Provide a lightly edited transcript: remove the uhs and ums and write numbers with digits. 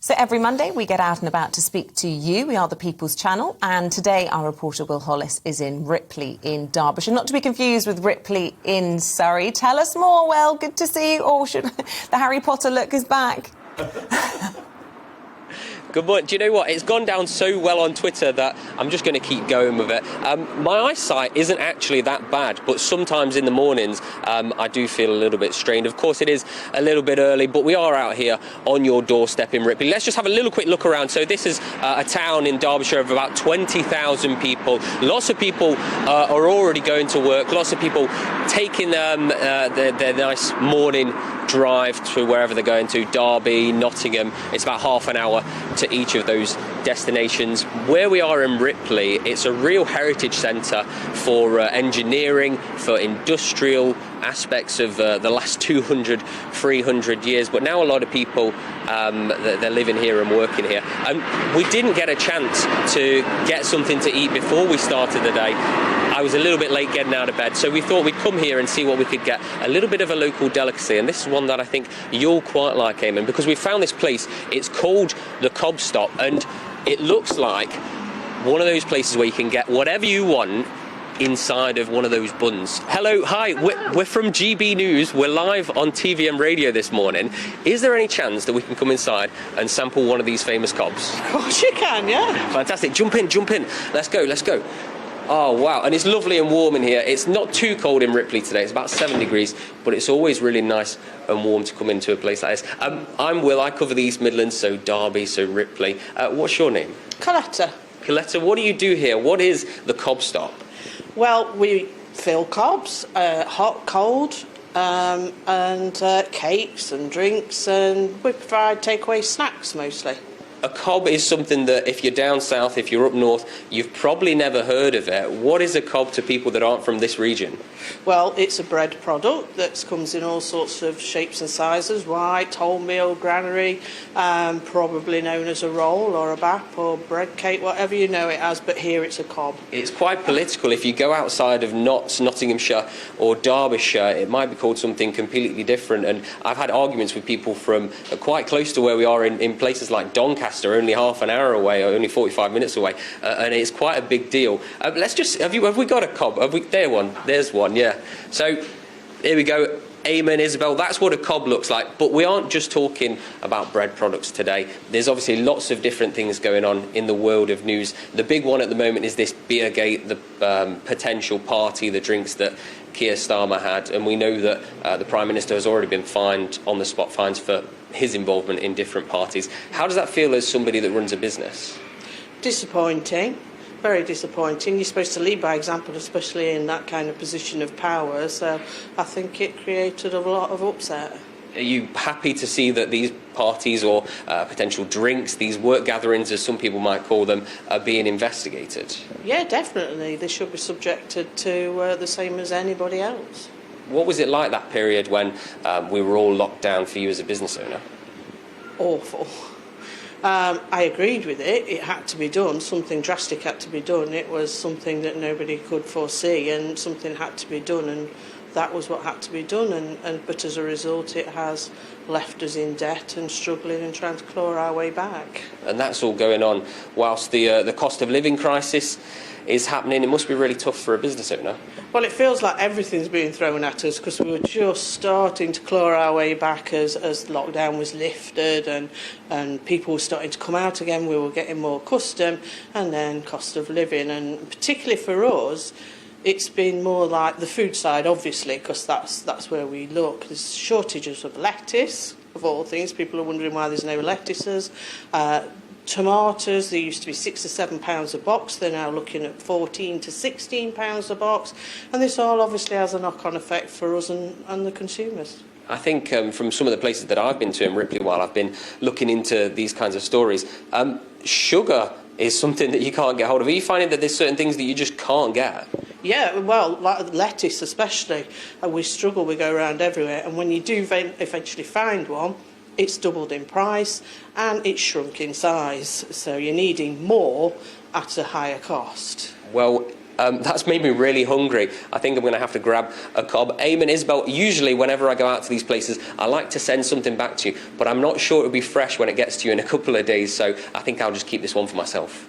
So every Monday we get out and about to speak to you. We are the People's Channel, and today our reporter Will Hollis is in Ripley in Derbyshire, not to be confused with Ripley in Surrey. Tell us more, Will. Good to see you. Or should the Harry Potter look is back? Good morning. Do you know what? It's gone down so well on Twitter that I'm just going to keep going with it. My eyesight isn't actually that bad, but sometimes in the mornings I do feel a little bit strained. Of course, it is a little bit early, but we are out here on your doorstep in Ripley. Let's just have a little quick look around. So this is a town in Derbyshire of about 20,000 people. Lots of people are already going to work. Lots of people taking their nice morning drive to wherever they're going to, Derby, Nottingham. It's about half an hour to each of those destinations. Where we are in Ripley, it's a real heritage centre for engineering, for industrial aspects of the last 200, 300 years. But now a lot of people, they're living here and working here. We didn't get a chance to get something to eat before we started the day. I was a little bit late getting out of bed, so we thought we'd come here and see what we could get, a little bit of a local delicacy, and this is one that I think you'll quite like, Eamon, because we found this place. It's called the Cob Stop, and it looks like one of those places where you can get whatever you want inside of one of those buns. Hello, hi, we're from GBNews. We're live on TV and radio this morning. Is there any chance that we can come inside and sample one of these famous cobs? Of course you can, yeah. Fantastic. Jump in. Let's go. Oh, wow. And it's lovely and warm in here. It's not too cold in Ripley today. It's about 7 degrees, but it's always really nice and warm to come into a place like this. I'm Will. I cover the East Midlands, so Derby, so Ripley. What's your name? Coletta. Coletta, what do you do here? What is the Cob Stop? Well, we fill cobs, hot, cold, and cakes and drinks, and we provide takeaway snacks mostly. A cob is something that if you're down south, if you're up north, you've probably never heard of it. What is a cob to people that aren't from this region? Well, it's a bread product that comes in all sorts of shapes and sizes, white, wholemeal, granary, probably known as a roll or a bap or bread cake, whatever you know it as, but here it's a cob. It's quite political. If you go outside of Notts, Nottinghamshire or Derbyshire, it might be called something completely different, and I've had arguments with people from quite close to where we are in places like Doncaster, only half an hour away or only 45 minutes away, and it's quite a big deal. Let's just have we got a cob? There's one, yeah. So here we go. Eamon, Isabel, that's what a cob looks like. But we aren't just talking about bread products today. There's obviously lots of different things going on in the world of news. The big one at the moment is this Beergate, the potential party, the drinks that Keir Starmer had, and we know that the Prime Minister has already been fined, on the spot fines for his involvement in different parties. How does that feel as somebody that runs a business? Disappointing, very disappointing. You're supposed to lead by example, especially in that kind of position of power, so I think it created a lot of upset. Are you happy to see that these parties or potential drinks, these work gatherings, as some people might call them, are being investigated? Yeah, definitely. They should be subjected to the same as anybody else. What was it like that period when we were all locked down for you as a business owner? Awful. I agreed with it. It had to be done. Something drastic had to be done. It was something that nobody could foresee, and something had to be done, and that was what had to be done. But as a result, it has left us in debt and struggling and trying to claw our way back. And that's all going on whilst the cost of living crisis is happening. It must be really tough for a business owner. Well, it feels like everything's being thrown at us because we were just starting to claw our way back as lockdown was lifted and people were starting to come out again. We were getting more custom, and then cost of living. And particularly for us, it's been more like the food side, obviously, because that's where we look. There's shortages of lettuce, of all things. People are wondering why there's no lettuces. Tomatoes, they used to be £6 or £7 a box. They're now looking at £14 to £16 a box. And this all obviously has a knock-on effect for us and the consumers. I think from some of the places that I've been to in Ripley while I've been looking into these kinds of stories, sugar is something that you can't get hold of. Are you finding that there's certain things that you just can't get? Yeah, well, like lettuce especially. We struggle, we go around everywhere. And when you do eventually find one, it's doubled in price and it's shrunk in size. So you're needing more at a higher cost. Well, That's made me really hungry. I think I'm going to have to grab a cob. Eamon, Isabel, usually whenever I go out to these places, I like to send something back to you, but I'm not sure it'll be fresh when it gets to you in a couple of days, so I think I'll just keep this one for myself.